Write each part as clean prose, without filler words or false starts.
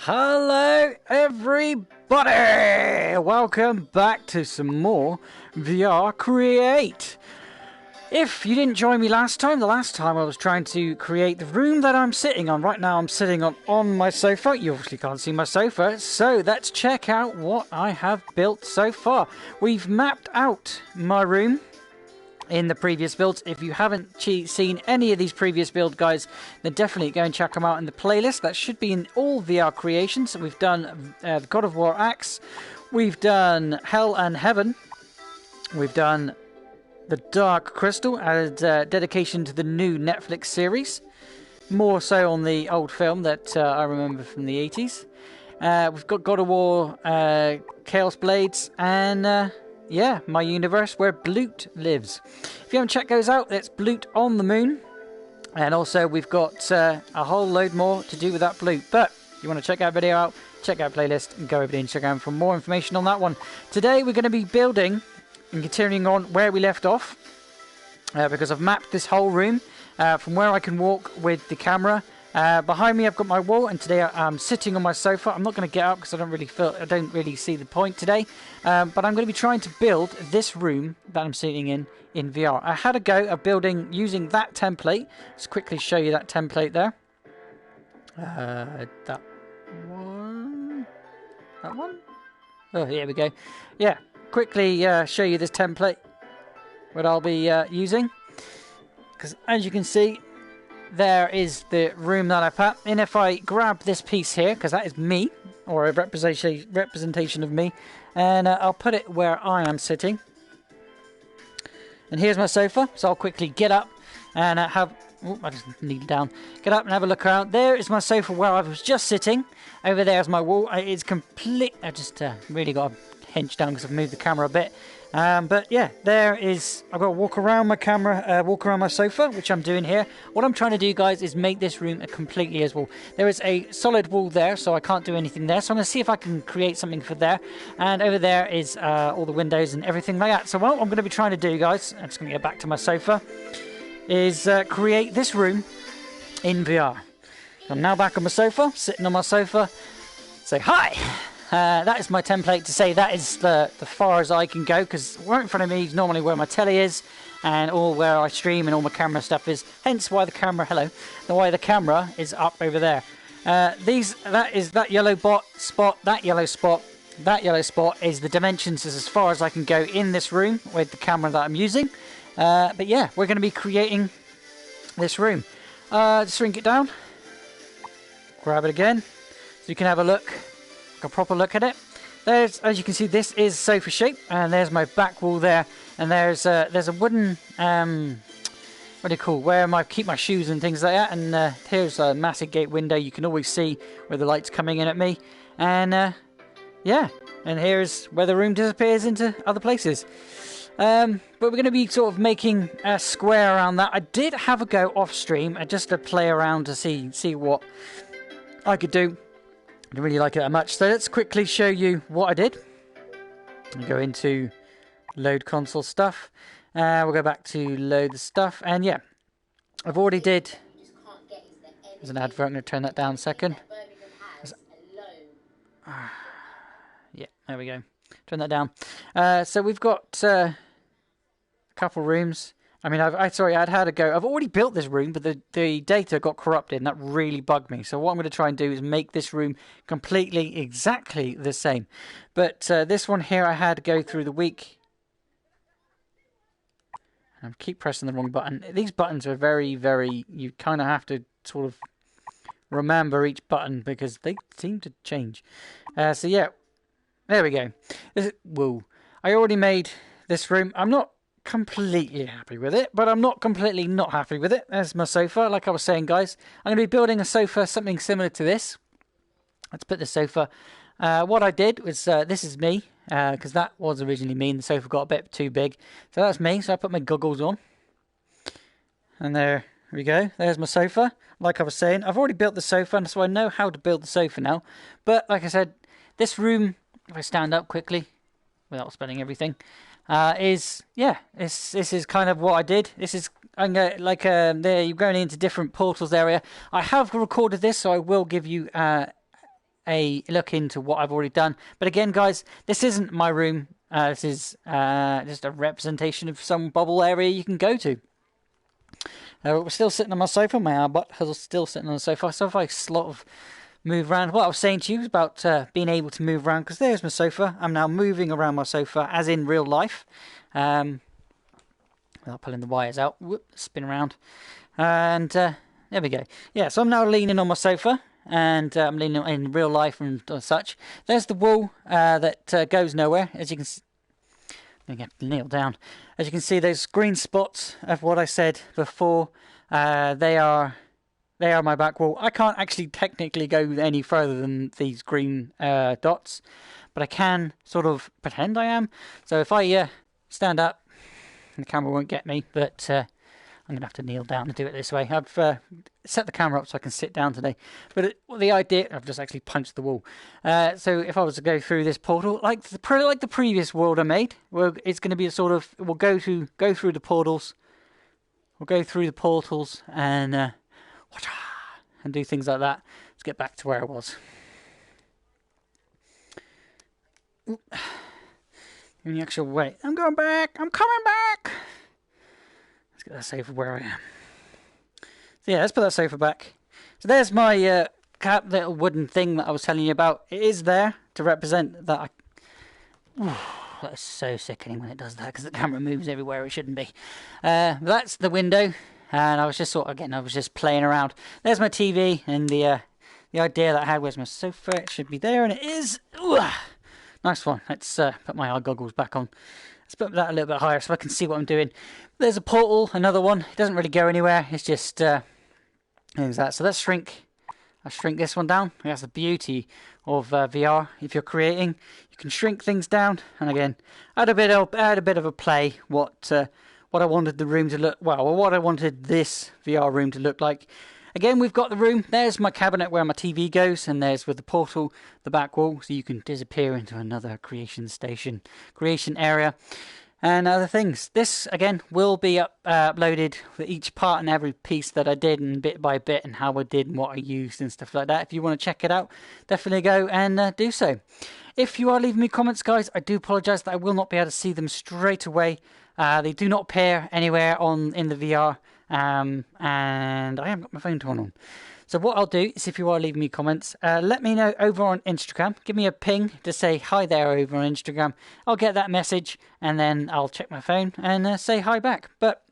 Hello everybody! Welcome back to some more VR Create. If you didn't join me the last time I was trying to create the room that I'm sitting on. Right now I'm sitting on my sofa. You obviously can't see my sofa, so let's check out what I have built so far. We've mapped out my room in the previous builds. If you haven't seen any of these previous builds, guys, then definitely go and check them out in the playlist. That should be in all VR creations. We've done the God of War axe, we've done Hell and Heaven, we've done the Dark Crystal as dedication to the new Netflix series, more so on the old film that I remember from the 80s. We've got God of War Chaos Blades, and yeah, my universe where Blut lives. If you haven't checked those out, that's Blut on the Moon. And also we've got a whole load more to do with that Blut. But if you want to check that video out, check out playlist and go over to Instagram for more information on that one. Today we're going to be building and continuing on where we left off. Because I've mapped this whole room from where I can walk with the camera. Behind me I've got my wall, and today I'm sitting on my sofa. I'm not going to get up because I don't really see the point today. But I'm going to be trying to build this room that I'm sitting in VR. I had a go at building using that template. Let's quickly show you that template there. That one. That one. Oh, here we go. Yeah, quickly show you this template. What I'll be using, because as you can see, there is the room that I put. And if I grab this piece here, because that is me, or a representation of me, and I'll put it where I am sitting. And here's my sofa, so I'll quickly get up and have... Oh, I just need it down. Get up and have a look around. There is my sofa where I was just sitting. Over there is my wall. It's complete... I just really got to hinge down because I've moved the camera a bit. But yeah, there is... I've got to walk around my camera, walk around my sofa, which I'm doing here. What I'm trying to do, guys, is make this room completely as wall. There is a solid wall there, so I can't do anything there. So I'm going to see if I can create something for there. And over there is all the windows and everything like that. So what I'm going to be trying to do, guys, I'm just going to get back to my sofa, is create this room in VR. I'm now back on my sofa, sitting on my sofa. Say hi! That is my template to say that is the far as I can go, because right in front of me is normally where my telly is and all where I stream and all my camera stuff is. Hence why the camera, why the camera is up over there. That yellow spot, that yellow spot, that yellow spot is the dimensions as far as I can go in this room with the camera that I'm using. But yeah, we're going to be creating this room. Just shrink it down, grab it again, so you can have a look. A proper look at it. There's, as you can see, this is sofa shape, and there's my back wall there, and there's a wooden what do you call, where I keep my shoes and things like that, and here's a massive gate window. You can always see where the light's coming in at me, and yeah, and here's where the room disappears into other places. But we're going to be sort of making a square around that. I did have a go off stream just to play around to see what I could do. I don't really like it that much, so let's quickly show you what I did. I'll go into load console stuff. We'll go back to load the stuff, and yeah, I've already did. There's an advert. I'm going to turn that down a second. Yeah, there we go. Turn that down. So we've got a couple rooms. I mean, I'd had a go. I've already built this room, but the data got corrupted, and that really bugged me. So what I'm going to try and do is make this room completely exactly the same. But this one here, I had to go through the week. I keep pressing the wrong button. These buttons are very, very... You kind of have to sort of remember each button because they seem to change. So yeah, there we go. Whoa. I already made this room. I'm not completely happy with it, but I'm not completely not happy with it. There's my sofa. Like I was saying, guys, I'm going to be building a sofa, something similar to this. Let's put the sofa. What I did was, this is me, because that was originally me, and the sofa got a bit too big. So that's me, so I put my goggles on. And there we go. There's my sofa. Like I was saying, I've already built the sofa, and so I know how to build the sofa now. But like I said, this room, if I stand up quickly, without spelling everything, this is kind of what I did. This is there you're going into different portals area. I have recorded this, so I will give you a look into what I've already done. But again, guys, this isn't my room. This is just a representation of some bubble area you can go to. We're still sitting on my sofa. My butt is still sitting on the sofa. So if I sort of move around, what I was saying to you about being able to move around, because there's my sofa. I'm now moving around my sofa as in real life. Without pulling the wires out. Whoop, spin around. And there we go. Yeah, so I'm now leaning on my sofa. And I'm leaning in real life and such. There's the wall that goes nowhere, as you can see. I have to kneel down. As you can see, those green spots of what I said before, they are my back wall. I can't actually technically go any further than these green dots, but I can sort of pretend I am. So if I stand up, the camera won't get me, but I'm going to have to kneel down and do it this way. I've set the camera up so I can sit down today. But the idea, I've just actually punched the wall. So if I was to go through this portal, like the previous world I made, well, it's going to be a sort of, we'll go through the portals. We'll go through the portals and do things like that. Let's get back to where I was. Oop. In the actual way. I'm going back. I'm coming back. Let's get that sofa where I am. So yeah, let's put that sofa back. So there's my little wooden thing that I was telling you about. It is there to represent that. That is so sickening when it does that, because the camera moves everywhere it shouldn't be. That's the window, and I was just playing around. There's my TV, and the idea that I had was my sofa. It should be there, and it is. Nice one. Let's put my eye goggles back on. Let's put that a little bit higher so I can see what I'm doing. There's a portal, another one. It doesn't really go anywhere. It's just things that. So let's shrink. I'll shrink this one down. That's the beauty of VR. If you're creating, you can shrink things down. And again, I had a bit of a play what I wanted the room to look. Well, or what I wanted this VR room to look like. Again, we've got the room. There's my cabinet where my TV goes, and there's with the portal, the back wall, so you can disappear into another creation area, and other things. This, again, will be uploaded for each part and every piece that I did, and bit by bit, and how I did and what I used and stuff like that. If you want to check it out, definitely go and do so. If you are leaving me comments, guys, I do apologise that I will not be able to see them straight away. They do not appear anywhere in the VR. And I haven't got my phone turned on. So what I'll do is, if you are leaving me comments, let me know over on Instagram. Give me a ping to say hi there over on Instagram. I'll get that message, and then I'll check my phone and say hi back. But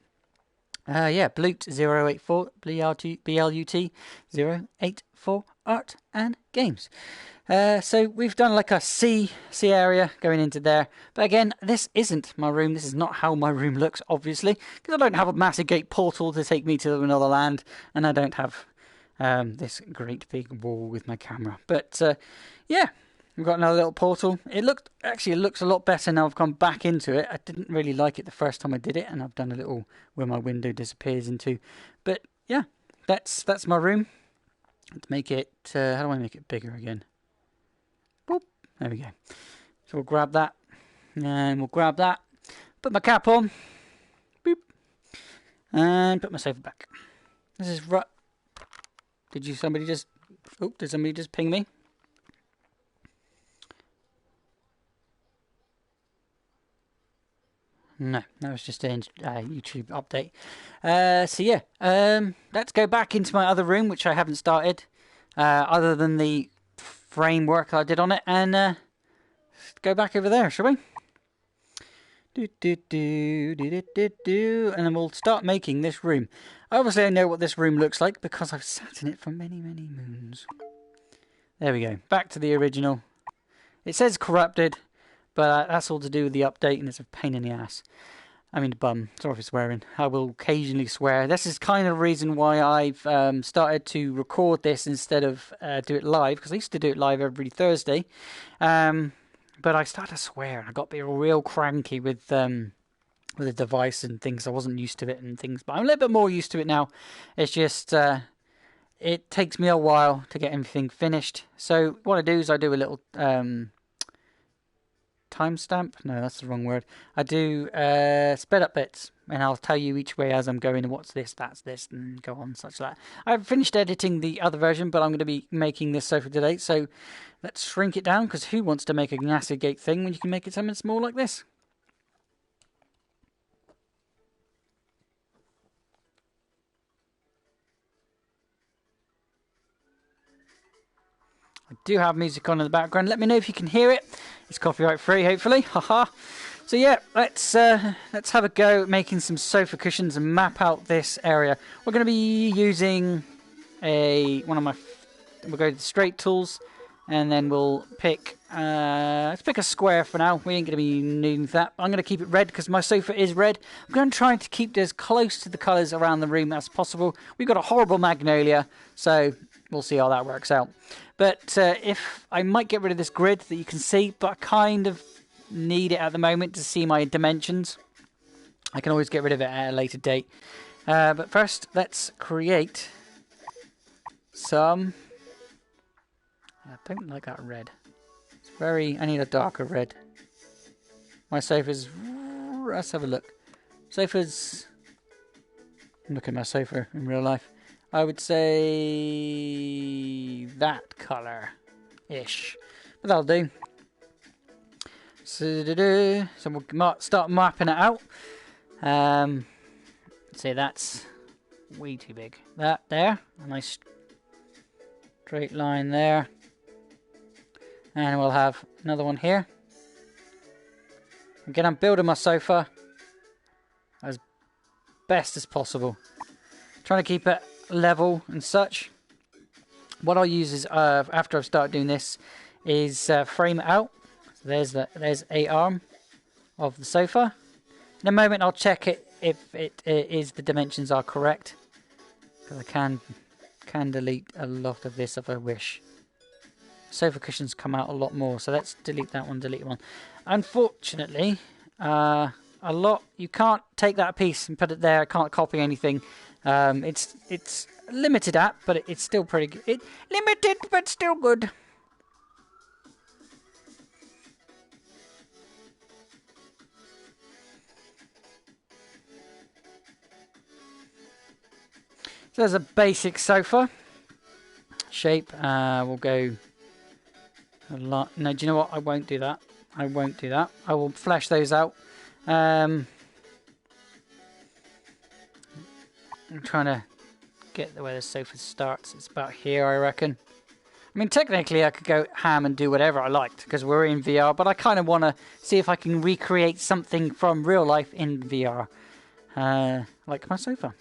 yeah, Blut-084, BLUT-084 Art and Games. So we've done like a C area going into there. But again, this isn't my room. This is not how my room looks, obviously, because I don't have a massive gate portal to take me to another land, and I don't have this great big wall with my camera. But yeah, we've got another little portal. It looks a lot better now I've gone back into it. I didn't really like it the first time I did it, and I've done a little where my window disappears into. But yeah, that's my room. Let's make it. How do I make it bigger again? Boop. There we go. So we'll grab that, and we'll grab that. Put my cap on. Boop. And put my sofa back. This is right. Did somebody just ping me? No, that was just a YouTube update. So yeah, let's go back into my other room, which I haven't started, other than the framework that I did on it, and go back over there, shall we? And then we'll start making this room. Obviously, I know what this room looks like because I've sat in it for many, many moons. There we go. Back to the original. It says corrupted, but that's all to do with the update, and it's a pain in the ass. I mean, bum. Sorry for swearing. I will occasionally swear. This is kind of the reason why I've started to record this instead of do it live, because I used to do it live every Thursday. But I started to swear, and I got real cranky with the device and things. I wasn't used to it and things, but I'm a little bit more used to it now. It's just it takes me a while to get everything finished. So what I do is I do a little timestamp. No, that's the wrong word. I do sped up bits. and I'll tell you each way as I'm going, what's this, that's this, and go on such that. I've finished editing the other version, but I'm going to be making this sofa today, so let's shrink it down, because who wants to make a massive gate thing when you can make it something small like this? I do have music on in the background. Let me know if you can hear it. It's copyright free, hopefully. Haha. So yeah, let's have a go at making some sofa cushions and map out this area. We're going to be using we'll go to the straight tools, and then we'll pick let's pick a square for now. We ain't going to be needing that. I'm going to keep it red because my sofa is red. I'm going to try to keep this close to the colours around the room as possible. We've got a horrible magnolia, so we'll see how that works out. But if I might get rid of this grid that you can see, but I kind of need it at the moment to see my dimensions. I can always get rid of it at a later date. But first, let's create some... I don't like that red. It's very... I need a darker red. My sofa's... Let's have a look. Sofa's... Look at my sofa in real life. I would say that colour-ish. But that'll do. So we'll start mapping it out. Say that's way too big. That there. A nice straight line there. And we'll have another one here. Again, I'm building my sofa as best as possible. Trying to keep it level and such. What I'll use is after I've started doing this is frame it out. So there's a arm of the sofa. In a moment I'll check it if it is the dimensions are correct, because I can delete a lot of this if I wish. Sofa cushions come out a lot more, so let's delete that one, delete one. Unfortunately, you can't take that piece and put it there. I can't copy anything. It's a limited app, but it's still pretty good. Limited, but still good. So there's a basic sofa shape. We'll go a lot. No, do you know what? I won't do that. I won't do that. I will flesh those out. I'm trying to get where the sofa starts. It's about here, I reckon. I mean, technically, I could go ham and do whatever I liked because we're in VR, but I kind of want to see if I can recreate something from real life in VR, like my sofa.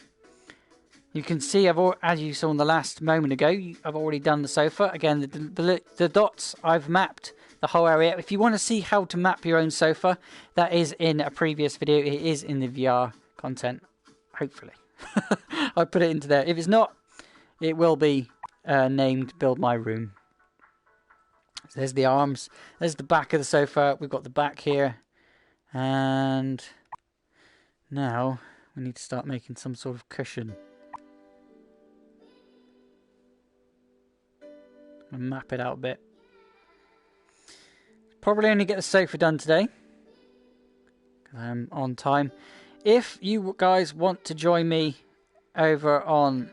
You can see, as you saw in the last moment ago, I've already done the sofa. Again, the dots, I've mapped the whole area. If you want to see how to map your own sofa, that is in a previous video. It is in the VR content, hopefully. I put it into there. If it's not, it will be named Build My Room. So there's the arms. There's the back of the sofa. We've got the back here. And now we need to start making some sort of cushion. And map it out a bit. Probably only get the sofa done today, because I'm on time. If you guys want to join me over on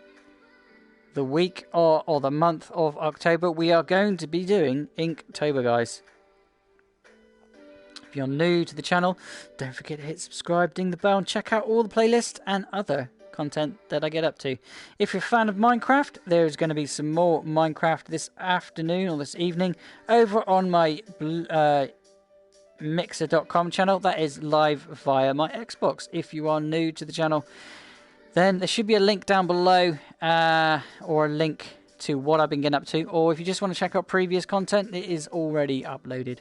the week or the month of October, we are going to be doing Inktober, guys. If you're new to the channel, don't forget to hit subscribe, ding the bell, and check out all the playlists and other content that I get up to. If you're a fan of Minecraft, there's going to be some more Minecraft this afternoon or this evening over on my mixer.com channel. That is live via my Xbox. If you are new to the channel, then there should be a link down below, or a link to what I've been getting up to, or if you just want to check out previous content, it is already uploaded.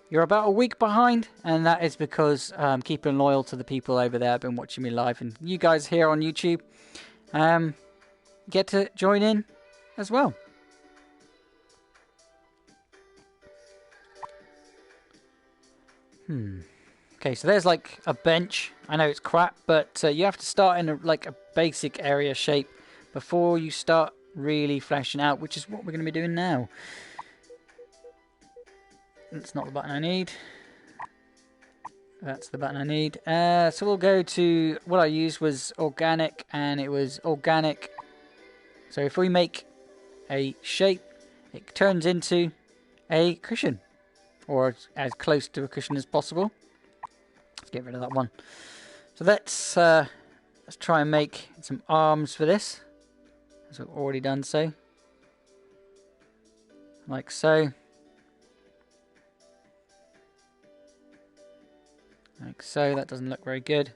You're about a week behind, and that is because I'm keeping loyal to the people over there who've been watching me live, and you guys here on YouTube get to join in as well. Okay, so there's like a bench. I know it's crap, but you have to start in a basic area shape before you start really fleshing out, which is what we're going to be doing now. That's not the button I need. That's the button I need. So we'll go to, what I used was organic, and it was organic. So if we make a shape, it turns into a cushion, or as close to a cushion as possible. Let's get rid of that one. So let's try and make some arms for this. So I've already done so. Like so. Like so. That doesn't look very good.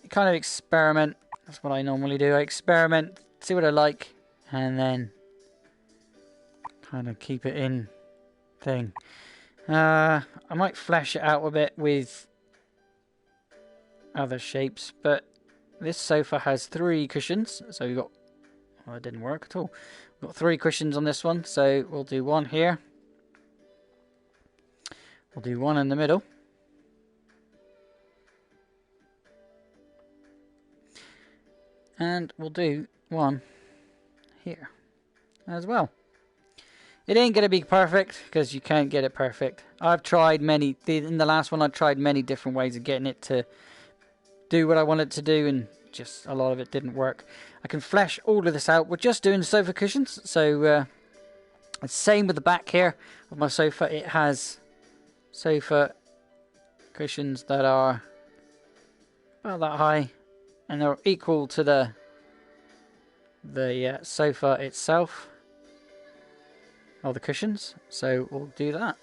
You kind of experiment. That's what I normally do. I experiment, see what I like, and then kind of keep it in thing. I might flesh it out a bit with other shapes, but this sofa has 3 cushions, so we've got, well, it didn't work at all. We've got 3 cushions on this one, so we'll do one here. We'll do one in the middle. And we'll do one here as well. It ain't going to be perfect, because you can't get it perfect. I've tried many, in the last one I tried many different ways of getting it to do what I want it to do, and just a lot of it didn't work. I can flesh all of this out. We're just doing sofa cushions, so it's same with the back here of my sofa. It has sofa cushions that are about that high, and they're equal to the sofa itself, or the cushions, so we'll do that.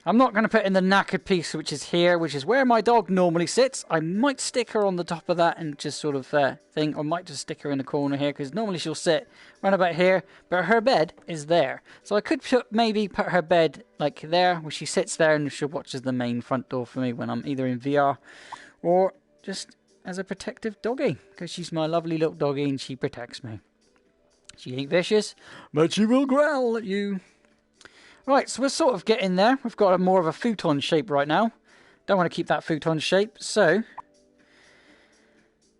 I'm not going to put in the knackered piece, which is here, which is where my dog normally sits. I might stick her on the top of that and just sort of thing, or might just stick her in the corner here, because normally she'll sit right about here, but her bed is there. So I could maybe put her bed like there, where she sits there and she watches the main front door for me when I'm either in VR, or just as a protective doggy, because she's my lovely little doggy and she protects me. She ain't vicious, but she will growl at you. Right, so we're sort of getting there. We've got more of a futon shape right now. Don't want to keep that futon shape, so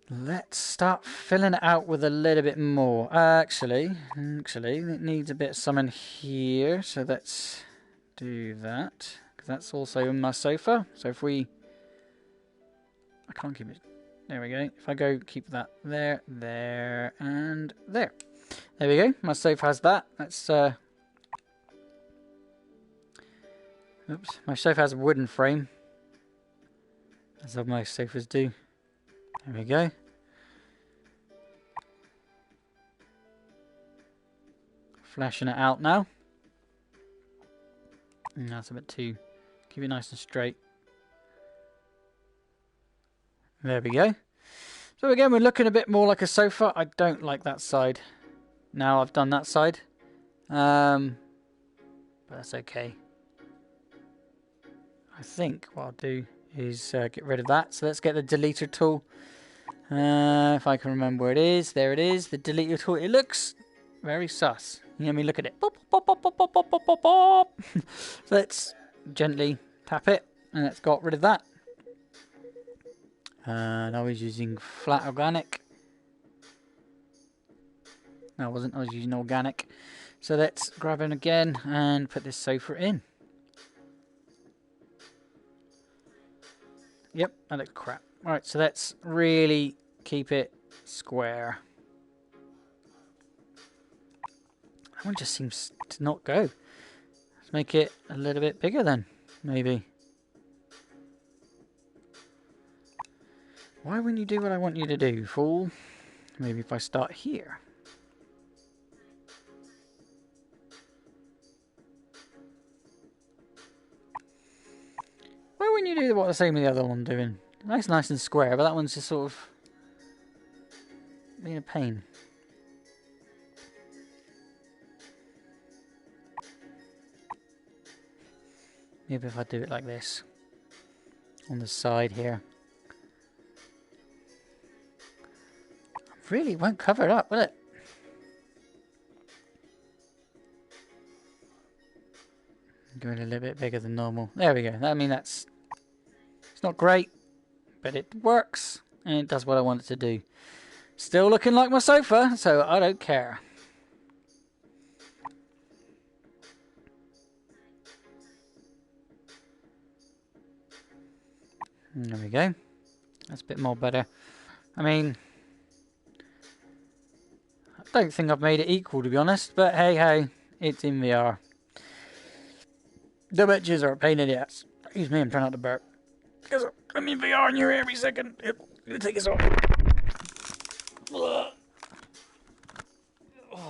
let's start filling it out with a little bit more. Actually, it needs a bit of something here, so let's do that, because that's also in my sofa. So if we, I can't keep it. There we go. If I go keep that there, there, and there. There we go. My sofa has that. Let's oops, my sofa has a wooden frame, as all most sofas do. There we go. Flashing it out now. And that's a bit too, keep it nice and straight. There we go. So again, we're looking a bit more like a sofa. I don't like that side. Now I've done that side. But that's okay. I think what I'll do is get rid of that. So let's get the deleter tool. If I can remember where it is. There it is. The deleter tool. It looks very sus. You know me, look at it. Pop, pop, pop, pop, pop, pop, pop, pop, pop. So let's gently tap it. And let's got rid of that. And I was using flat organic. No, I wasn't. I was using organic. So let's grab it again and put this sofa in. Yep, that looks crap. Alright, so let's really keep it square. That one just seems to not go. Let's make it a little bit bigger then, maybe. Why wouldn't you do what I want you to do, fool? Maybe if I start here. Why wouldn't you do what the same with the other one doing? Nice and square, but that one's just sort of being a pain. Maybe if I do it like this on the side here. Really won't cover it up, will it? Going a little bit bigger than normal. There we go. I mean, it's not great, but it works and it does what I want it to do. Still looking like my sofa, so I don't care. There we go. That's a bit more better. I mean, I don't think I've made it equal, to be honest, but hey, it's in VR. The bitches are a pain in the ass. Excuse me, I'm trying not to burp. Because I'm in VR and you're every second. It'll take us off. Oh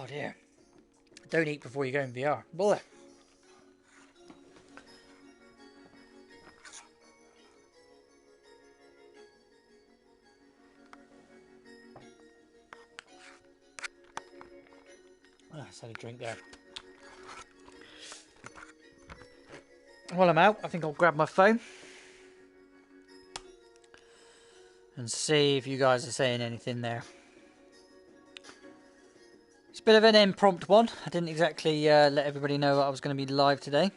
dear. Don't eat before you go in VR. Boy. I just had a drink there. While I'm out, I think I'll grab my phone and see if you guys are saying anything there. It's a bit of an impromptu one. I didn't exactly let everybody know I was going to be live today.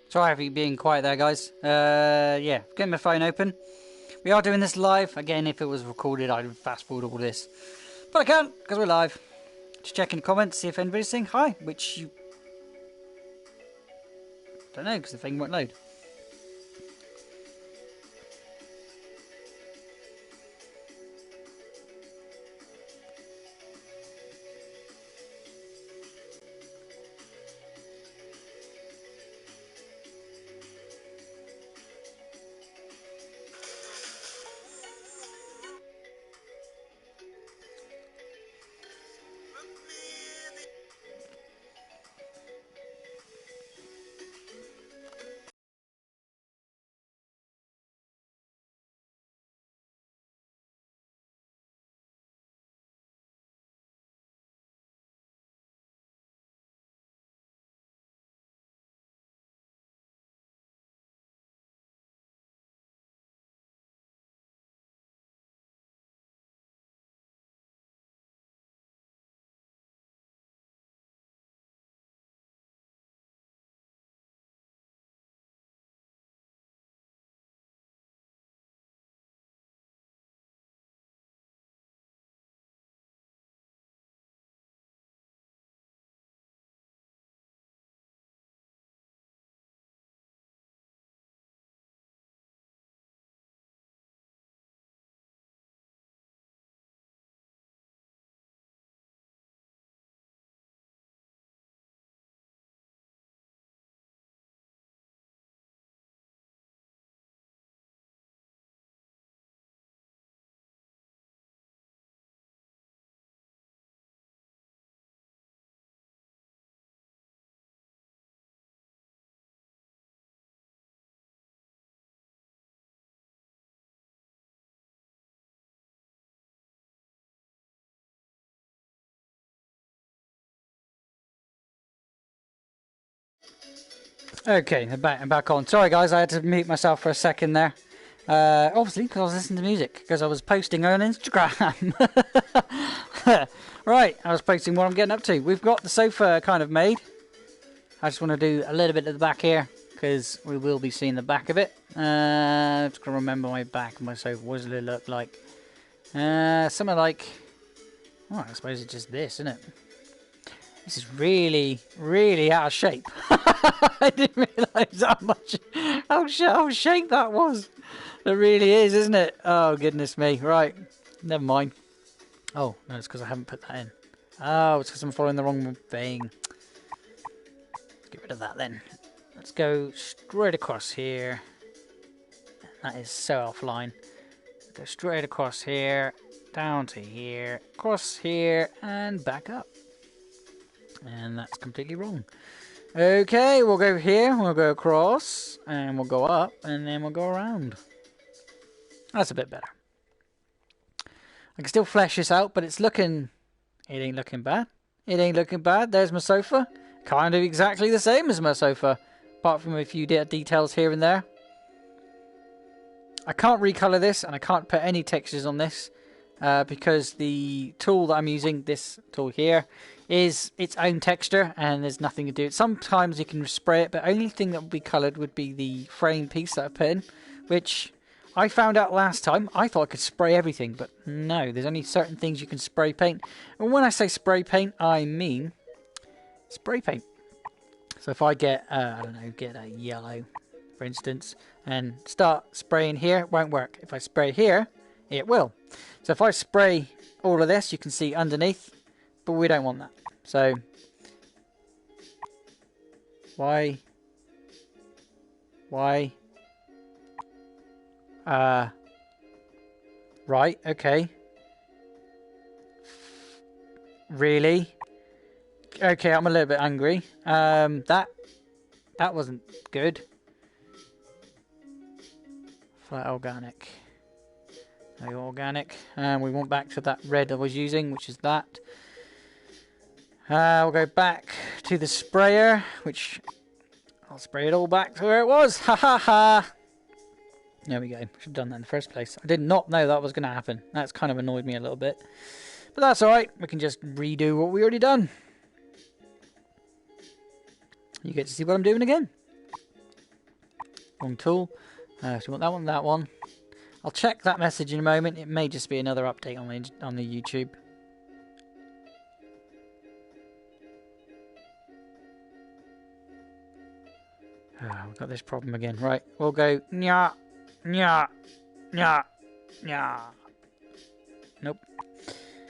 Sorry for being quiet there, guys. Yeah, getting my phone open. We are doing this live. Again, if it was recorded, I'd fast forward all this. But I can't, because we're live. Just checking the comments, see if anybody's saying hi, which you... don't know, because the thing won't load. Okay, I'm back on. Sorry guys, I had to mute myself for a second there. Obviously, because I was listening to music, because I was posting on Instagram. Right, I was posting what I'm getting up to. We've got the sofa kind of made. I just want to do a little bit of the back here, because we will be seeing the back of it. I'm just going to remember my back of my sofa. What does it look like? Something like... oh, I suppose it's just this, isn't it? This is really, really out of shape. I didn't realise how out of shape that was. It really is, isn't it? Oh, goodness me. Right. Never mind. Oh, no, it's because I haven't put that in. Oh, it's because I'm following the wrong thing. Let's get rid of that then. Let's go straight across here. That is so offline. Go straight across here, down to here, across here, and back up. And that's completely wrong. Okay, we'll go here, we'll go across, and we'll go up, and then we'll go around. That's a bit better. I can still flesh this out, but it's looking... It ain't looking bad. It ain't looking bad. There's my sofa. Kind of exactly the same as my sofa, apart from a few details here and there. I can't recolor this, and I can't put any textures on this, because the tool that I'm using, this tool here, is its own texture, and there's nothing to do. Sometimes you can spray it, but only thing that would be coloured would be the frame piece that I put in, which I found out last time. I thought I could spray everything, but no, there's only certain things you can spray paint. And when I say spray paint, I mean spray paint. So if I get, I don't know, get a yellow, for instance, and start spraying here, it won't work. If I spray here, it will. So if I spray all of this, you can see underneath, but we don't want that. So why right, okay, really, okay, I'm a little bit angry. That wasn't good. Flat organic. No organic. And we want back to that red I was using, which is that. We'll go back to the sprayer, which I'll spray it all back to where it was. Ha ha ha! There we go. Should have done that in the first place. I did not know that was going to happen. That's kind of annoyed me a little bit. But that's alright. We can just redo what we already done. You get to see what I'm doing again. Wrong tool. So you want that one, that one. I'll check that message in a moment. It may just be another update on the YouTube. We've got this problem again. Right, we'll go nya, nya, nya, nya. Nope.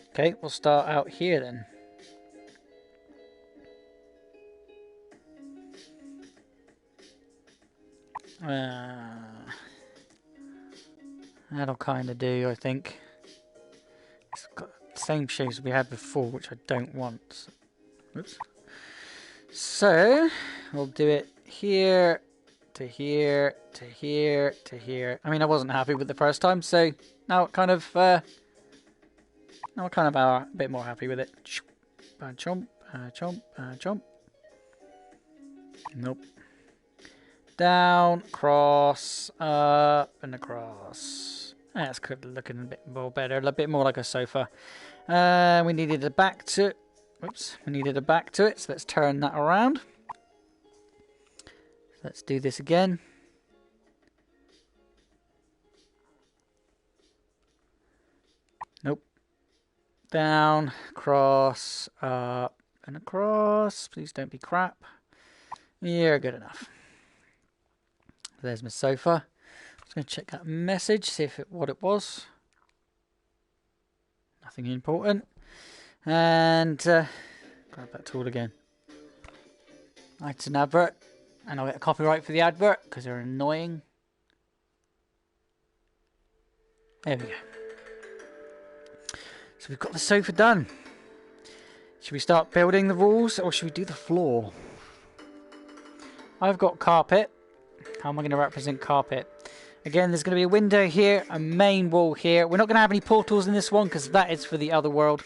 Okay, we'll start out here then. That'll kind of do, I think. It's got the same shapes we had before, which I don't want. Oops. So, we'll do it here, to here, to here, to here. I mean, I wasn't happy with the first time, so now it kind of, now I'm kind of a bit more happy with it. Chomp, chomp, chomp. Nope. Down, cross, up, and across. That's looking a bit more better, a bit more like a sofa. We needed a back to it. Whoops, we needed a back to it, so let's turn that around. Let's do this again. Nope. Down, cross, up, and across. Please don't be crap. Yeah, good enough. There's my sofa. I'm just going to check that message, see if what it was. Nothing important. And grab that tool again. It's an advert. And I'll get a copyright for the advert because they're annoying. There we go. So we've got the sofa done. Should we start building the walls or should we do the floor? I've got carpet. How am I going to represent carpet? Again, there's going to be a window here, a main wall here. We're not going to have any portals in this one because that is for the other world.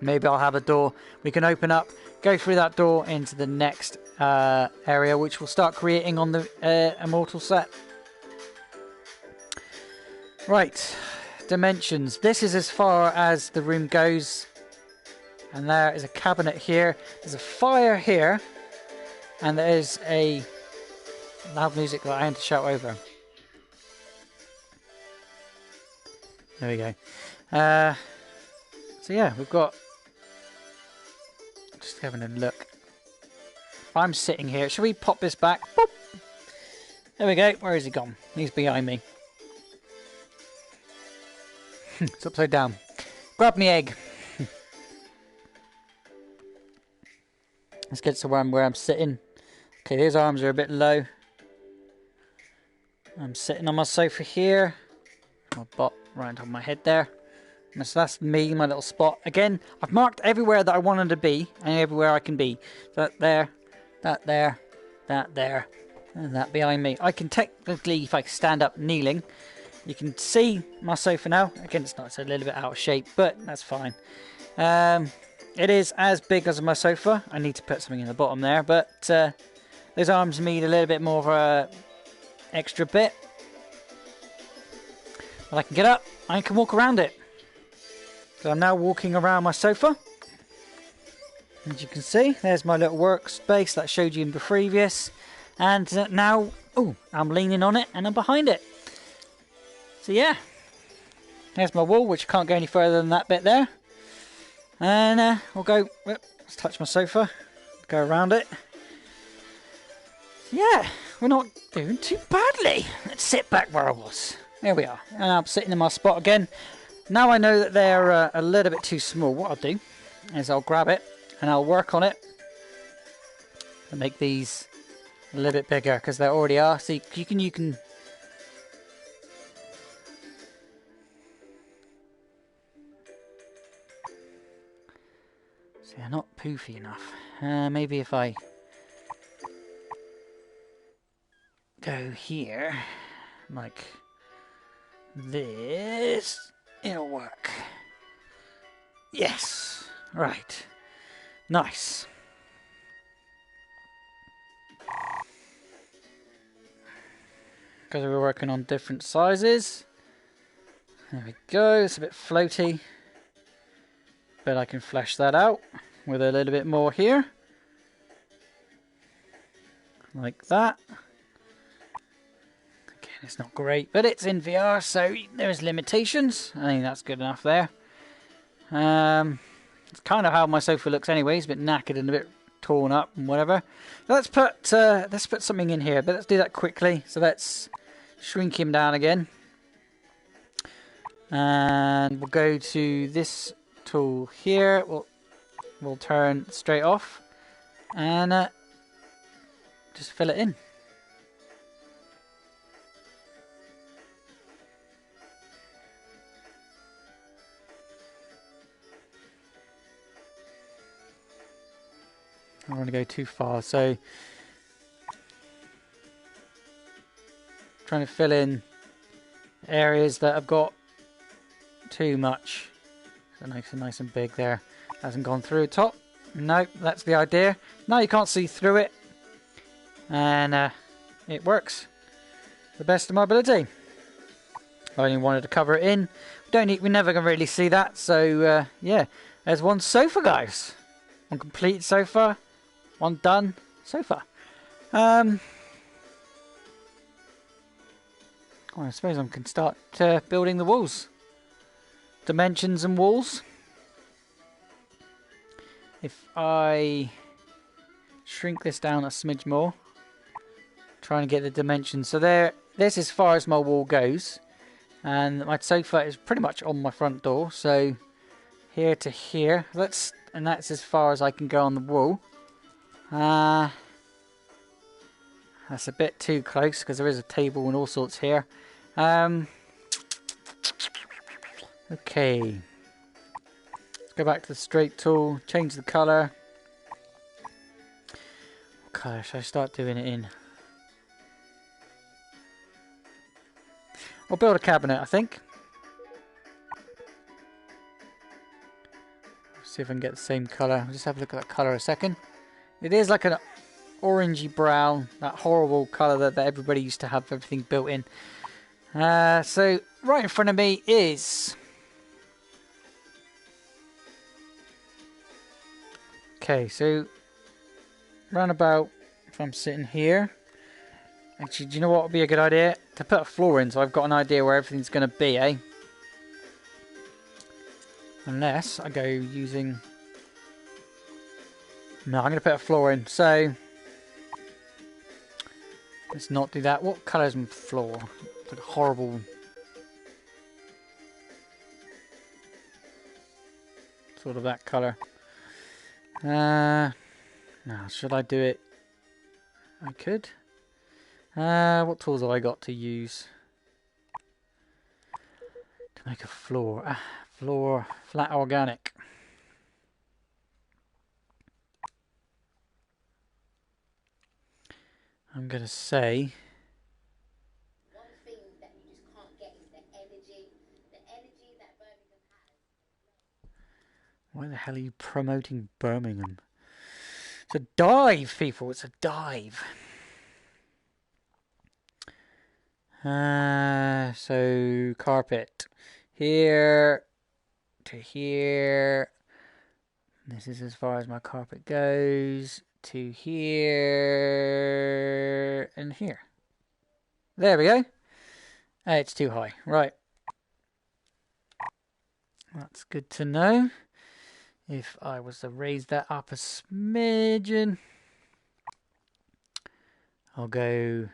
Maybe I'll have a door we can open up, go through that door into the next area, which we'll start creating on the Immortal set. Right, dimensions. This is as far as the room goes. And there is a cabinet here. There's a fire here. And there is a loud music that I had to shout over. There we go. So yeah, we've got just Just having a look. If I'm sitting here, should we pop this back? Boop. There we go. Where is he gone? He's behind me. It's upside down. Grab me egg. Let's get to where I'm sitting. Okay, his arms are a bit low. I'm sitting on my sofa here. My butt right on top of my head there. So that's me, my little spot. Again, I've marked everywhere that I wanted to be and everywhere I can be. That there, that there, that there, and that behind me. I can technically, if I stand up kneeling, you can see my sofa now. Again, it's a little bit out of shape, but that's fine. It is as big as my sofa. I need to put something in the bottom there, but those arms need a little bit more of a extra bit. But I can get up, I can walk around it. So I'm now walking around my sofa. As you can see, there's my little workspace that I showed you in the previous. And now, I'm leaning on it and I'm behind it. So yeah, there's my wall, which can't go any further than that bit there. And we'll go, let's touch my sofa, go around it. Yeah, we're not doing too badly. Let's sit back where I was. There we are. And I'm sitting in my spot again. Now I know that they're a little bit too small. What I'll do is I'll grab it and I'll work on it and make these a little bit bigger because they already are. See, you can see they're not poofy enough. Maybe if I go here like this, it'll work. Yes. Right. Nice. Because we're working on different sizes. There we go. It's a bit floaty. But I can flesh that out with a little bit more here. Like that. It's not great, but it's in VR, so there's limitations. I think that's good enough there. It's kind of how my sofa looks anyway. It's a bit knackered and a bit torn up and whatever. Let's put something in here, but let's do that quickly. So let's shrink him down again. And we'll go to this tool here. We'll turn straight off and just fill it in. I don't want to go too far, so trying to fill in areas that I've got too much. So nice and big there. Hasn't gone through the top. No, that's the idea. Now you can't see through it, and it works to the best of my ability. I only wanted to cover it in. We're never gonna really see that. So yeah, there's one sofa, guys. One complete sofa. One done sofa. Well, I suppose I can start building the walls. Dimensions and walls. If I shrink this down a smidge more, trying to get the dimensions. So there, this is as far as my wall goes, and my sofa is pretty much on my front door. So here to here, and that's as far as I can go on the wall. That's a bit too close because there is a table and all sorts here. Okay, let's go back to the straight tool, change the colour. What colour should I start doing it in? I'll build a cabinet, I think. See if I can get the same colour. I'll just have a look at that colour a second. It is like an orangey brown, that horrible colour that everybody used to have everything built in. So right in front of me is... Okay, so round about, if I'm sitting here, actually, do you know what would be a good idea? To put a floor in, so I've got an idea where everything's going to be, eh? Unless I go using No, I'm going to put a floor in. So let's not do that. What colour is my floor? It's like a horrible sort of that colour. Now, should I do it? I could. What tools have I got to use to make a floor? Floor flat organic. I'm going to say. One thing that you just can't get is the energy that Birmingham has. Why the hell are you promoting Birmingham? It's a dive, people. It's a dive. So carpet here to here. This is as far as my carpet goes. To here and here. There we go. It's too high. Right. That's good to know. If I was to raise that up a smidgen, I'll go.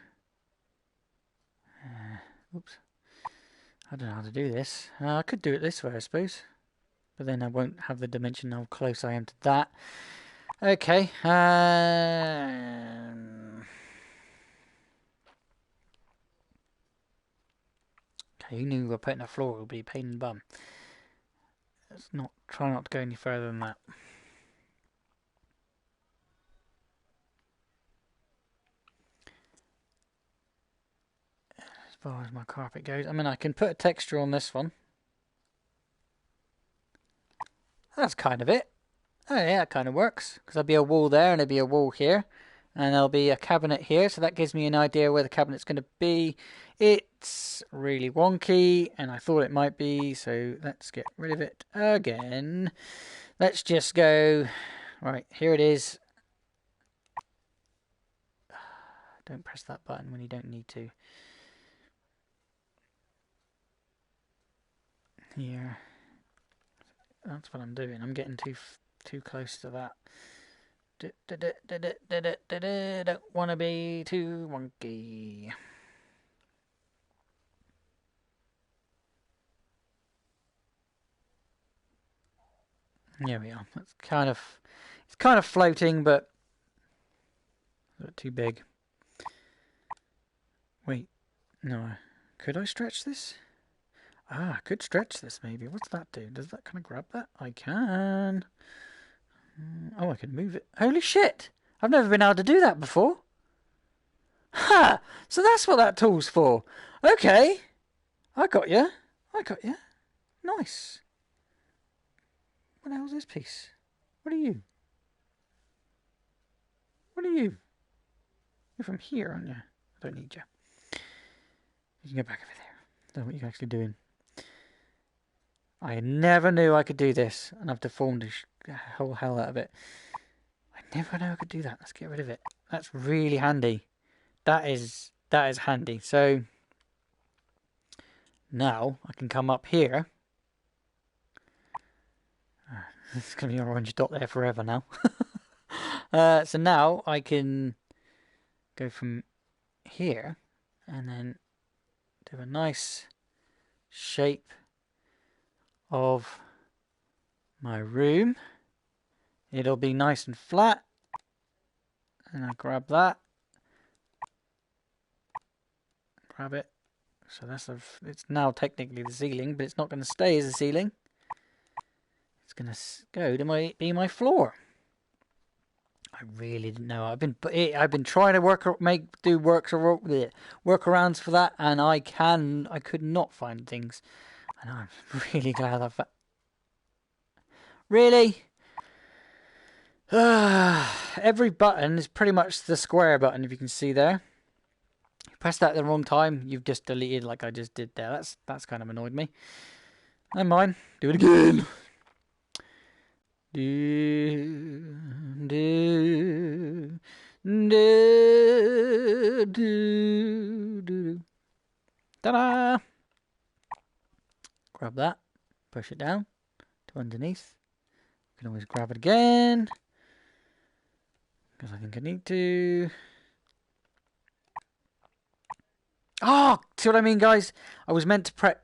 Oops. I don't know how to do this. I could do it this way, I suppose. But then I won't have the dimension how close I am to that. Okay. Okay, who knew putting a floor would be a pain in the bum? Let's not try not to go any further than that. As far as my carpet goes, I mean, I can put a texture on this one. That's kind of it. Oh yeah, that kind of works. Because there'll be a wall there and there'll be a wall here. And there'll be a cabinet here. So that gives me an idea where the cabinet's going to be. It's really wonky. And I thought it might be. So let's get rid of it again. Let's just go. Right, here it is. Don't press that button when you don't need to. Here. That's what I'm doing. I'm getting too close to that. Don't want to be too wonky. There we are. It's kind of floating, but a bit too big. Wait, no. Could I stretch this? I could stretch this maybe. What's that do? Does that kind of grab that? I can. Oh, I can move it. Holy shit! I've never been able to do that before. Ha! So that's what that tool's for. Okay. I got you. Nice. What the hell's this piece? What are you? You're from here, aren't you? I don't need you. You can go back over there. I don't know what you're actually doing. I never knew I could do this, and I've deformed the whole hell out of it. I never knew I could do that. Let's get rid of it. That's really handy. That is handy. So now I can come up here. It's going to be an orange dot there forever now. So now I can go from here and then do a nice shape of my room. It'll be nice and flat. And I grab that. Grab it. So it's now technically the ceiling, but it's not going to stay as a ceiling. It's going to go to be my floor. I really didn't know. I've been trying to do workarounds for that, and I could not find things, and I'm really glad I found. Really, every button is pretty much the square button. If you can see there, you press that at the wrong time, you've just deleted like I just did there. That's kind of annoyed me. Never mind. Do it again. Ta-da! Grab that, push it down to underneath. You can always grab it again. Because I think I need to... Oh, see what I mean, guys? I was meant to press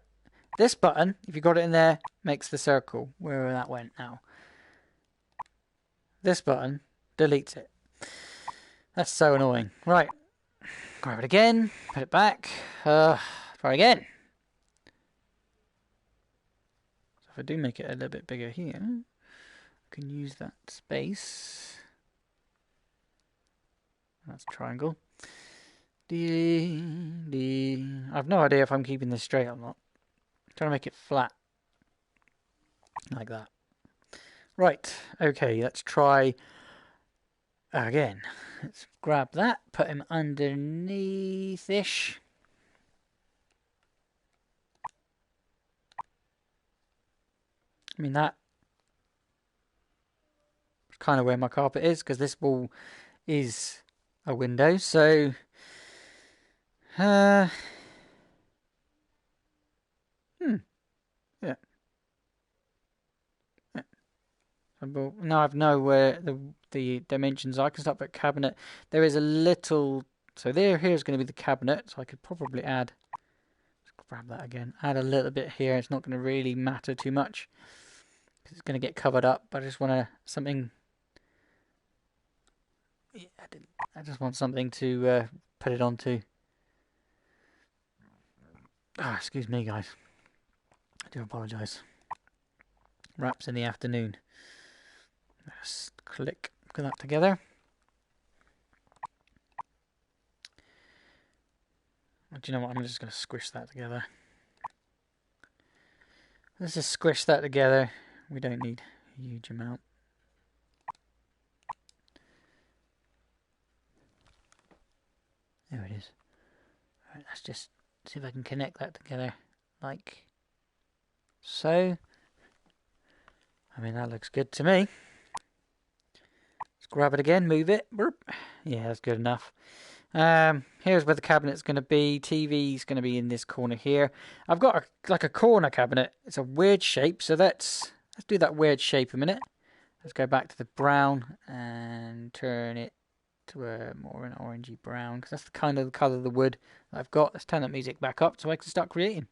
this button. If you got it in there, makes the circle. Where that went now. This button deletes it. That's so annoying. Right. Grab it again. Put it back. Try again. So if I do make it a little bit bigger here, I can use that space. That's triangle. I have no idea if I'm keeping this straight or not. I'm trying to make it flat. Like that. Right, okay, let's try again. Let's grab that, put him underneath-ish. I mean, that is kind of where my carpet is, because this wall is a window, so... yeah. Now I know where the dimensions are. I can start with cabinet. There is a little... So here's going to be the cabinet, so I could probably add... Let's grab that again. Add a little bit here. It's not going to really matter too much, because it's going to get covered up, but I just want something... Yeah, I just want something to put it onto. Ah, excuse me, guys. I do apologise. Wraps in the afternoon. Let's put that together. Do you know what? I'm just going to squish that together. Let's just squish that together. We don't need a huge amount. There it is. Right, let's just see if I can connect that together like so. I mean, that looks good to me. Let's grab it again, move it. Burp. Yeah, that's good enough. Here's where the cabinet's going to be. TV's going to be in this corner here. I've got like a corner cabinet. It's a weird shape, so let's do that weird shape a minute. Let's go back to the brown and turn it to a more an orangey brown, because that's the kind of the colour of the wood that I've got. Let's turn that music back up so I can start creating.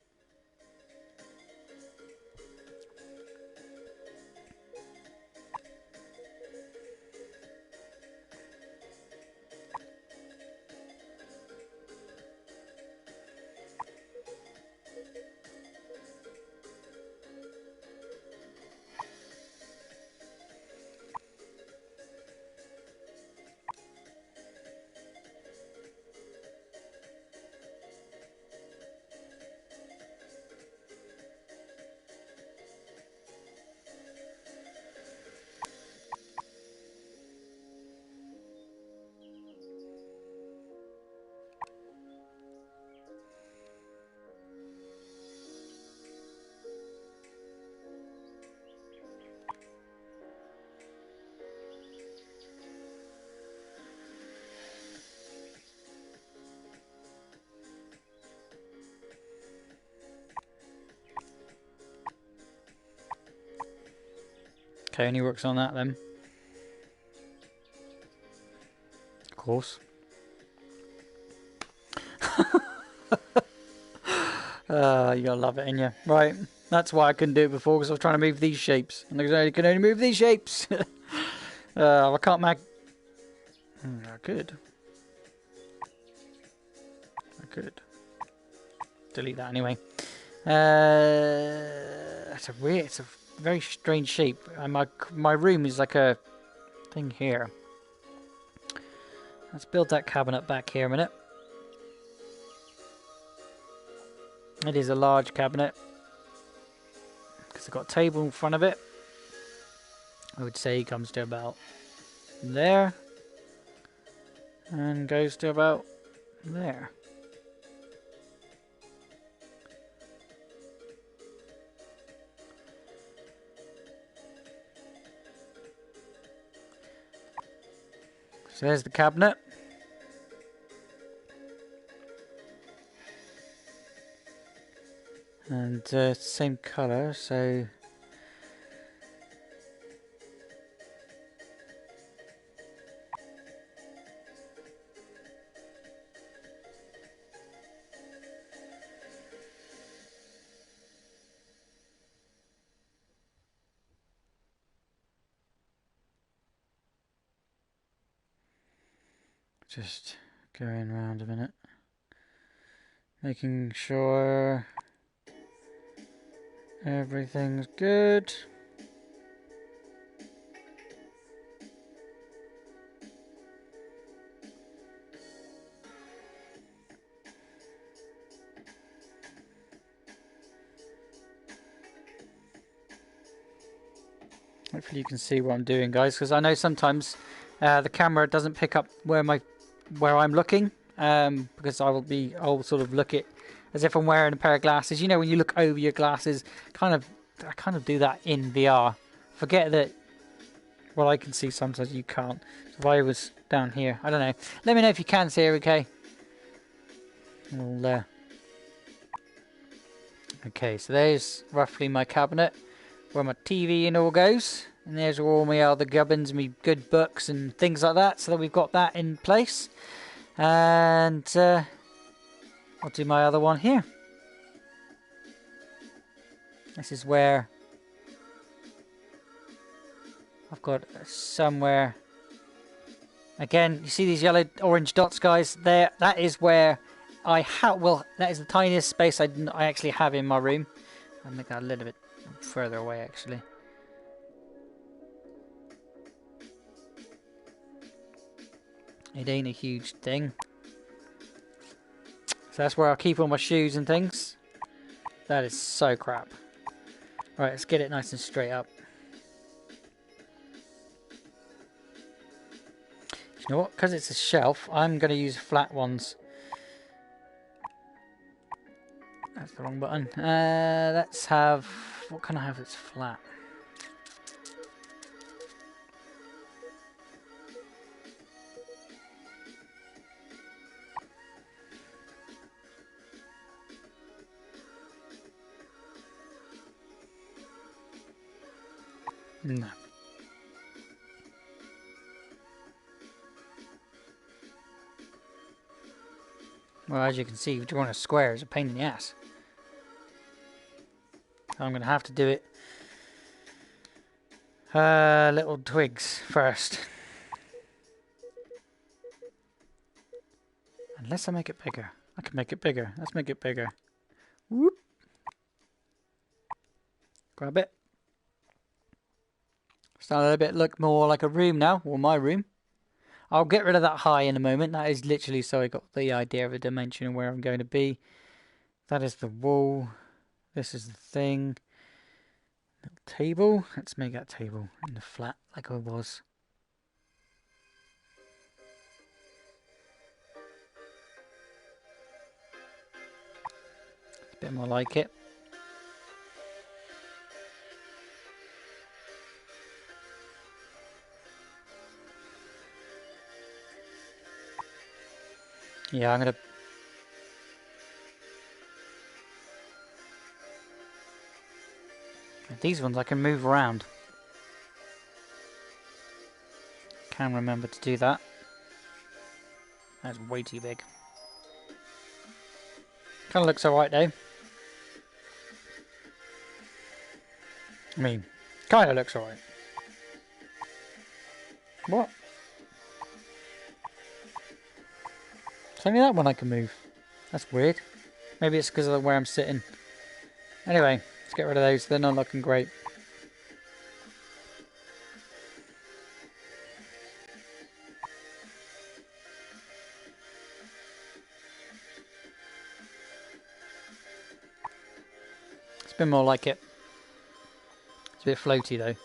Okay, only works on that then. Of course. You gotta love it, ain't you? Right, that's why I couldn't do it before, because I was trying to move these shapes, and I can only move these shapes. I can't make... I could. Delete that anyway. It's a very strange shape. And my room is like a thing here. Let's build that cabinet back here a minute. It is a large cabinet, because I've got a table in front of it. I would say it comes to about there and goes to about there. So there's the cabinet. And same colour, so Just going around a minute. Making sure everything's good. Hopefully you can see what I'm doing, guys, because I know sometimes the camera doesn't pick up where I'm looking, because I'll sort of look it as if I'm wearing a pair of glasses. You know, when you look over your glasses, I kind of do that in VR. Forget that. Well, I can see sometimes you can't. So if I was down here, I don't know. Let me know if you can see, okay? Well, okay, so there's roughly my cabinet where my TV and all goes, and there's all my other gubbins, me good books and things like that, so that we've got that in place. And I'll do my other one here. This is where I've got somewhere. Again, you see these yellow orange dots, guys? There, that is where I have. Well, that is the tiniest space I actually have in my room. I'll make that a little bit further away, actually. It ain't a huge thing. So that's where I'll keep all my shoes and things. That is so crap. Alright, let's get it nice and straight up. You know what? Because it's a shelf, I'm going to use flat ones. That's the wrong button. Let's have... What can I have that's flat? No. Well, as you can see, drawing a square is a pain in the ass. So I'm going to have to do it little twigs first. Unless I make it bigger. I can make it bigger. Let's make it bigger. Whoop. Grab it. Starting a bit look more like a room now, or my room. I'll get rid of that high in a moment. That is literally so I got the idea of a dimension and where I'm going to be. That is the wall. This is the thing. Little table. Let's make that table in the flat like I was. It's a bit more like it. Yeah, I'm going to... These ones I can move around. Can remember to do that. That's way too big. Kind of looks alright though. I mean, kind of looks alright. What? It's only that one I can move. That's weird. Maybe it's because of where I'm sitting. Anyway, let's get rid of those. They're not looking great. It's been more like it. It's a bit floaty though.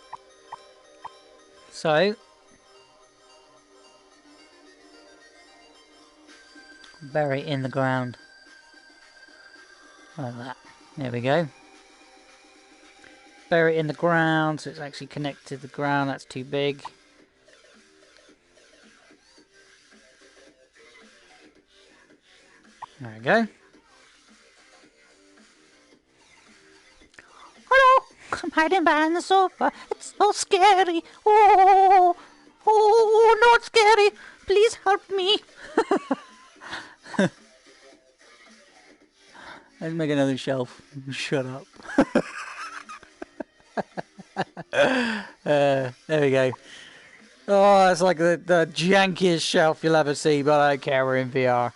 So, bury it in the ground. Like that. There we go. Bury it in the ground so it's actually connected to the ground. That's too big. There we go. Hello! I'm hiding behind the sofa. It's so scary. Oh, oh, no, it's scary. Please help me. Let's make another shelf. Shut up. There we go. Oh, it's like the jankiest shelf you'll ever see, but I don't care, we're in VR.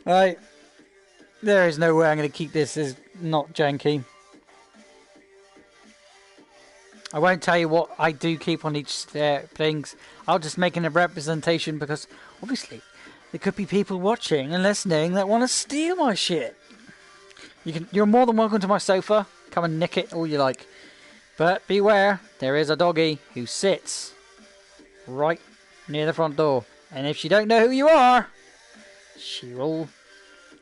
Right. There is no way I'm going to keep this as not janky. I won't tell you what I do keep on each things. I'll just make a representation because obviously there could be people watching and listening that want to steal my shit. You're more than welcome to my sofa. Come and nick it all you like. But beware, there is a doggy who sits right near the front door. And if she don't know who you are, she will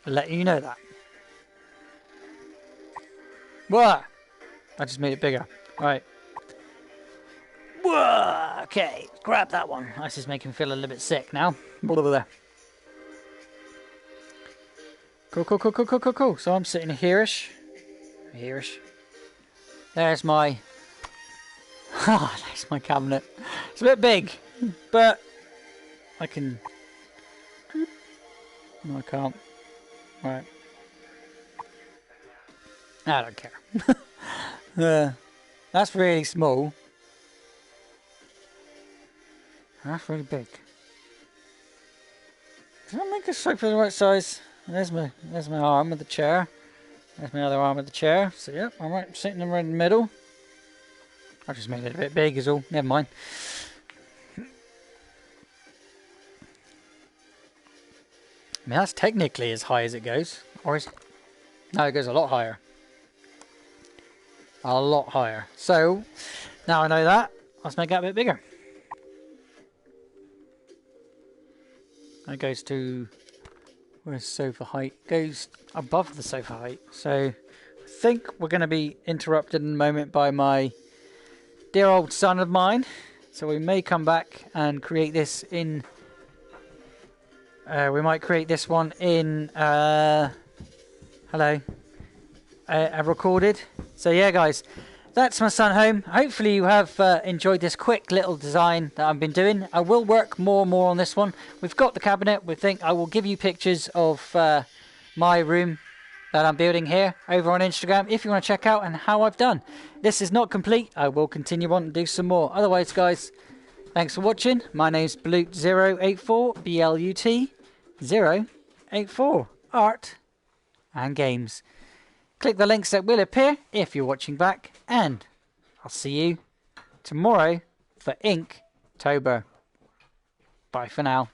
let you know that. What? I just made it bigger. Right. Whoa, okay, grab that one. This is making me feel a little bit sick now. Blah, blah, blah. Cool. So I'm sitting here-ish. Here-ish. There's my... there's my cabinet. It's a bit big, but I can... No, I can't. Right. I don't care. That's really small. That's really big. Did I make a sofa the right size? There's my arm of the chair. There's my other arm of the chair. So yep, I'm right sitting right in the middle. I just made it a bit big is all. Never mind. I mean, that's technically as high as it goes. Or is it? No, it goes a lot higher. A lot higher. So, now I know that. Let's make that a bit bigger. That goes to... Where's sofa height? Goes above the sofa height. So, I think we're going to be interrupted in a moment by my dear old son of mine. So we may come back and create this in... we might create this one in... hello. Recorded. So yeah, guys. That's my son home. Hopefully you have enjoyed this quick little design that I've been doing. I will work more and more on this one. We've got the cabinet. We think I will give you pictures of my room that I'm building here over on Instagram if you want to check out and how I've done. This is not complete. I will continue on and do some more. Otherwise, guys, thanks for watching. My name's Blut084, BLUT084, art and games. Click the links that will appear if you're watching back, and I'll see you tomorrow for Inktober. Bye for now.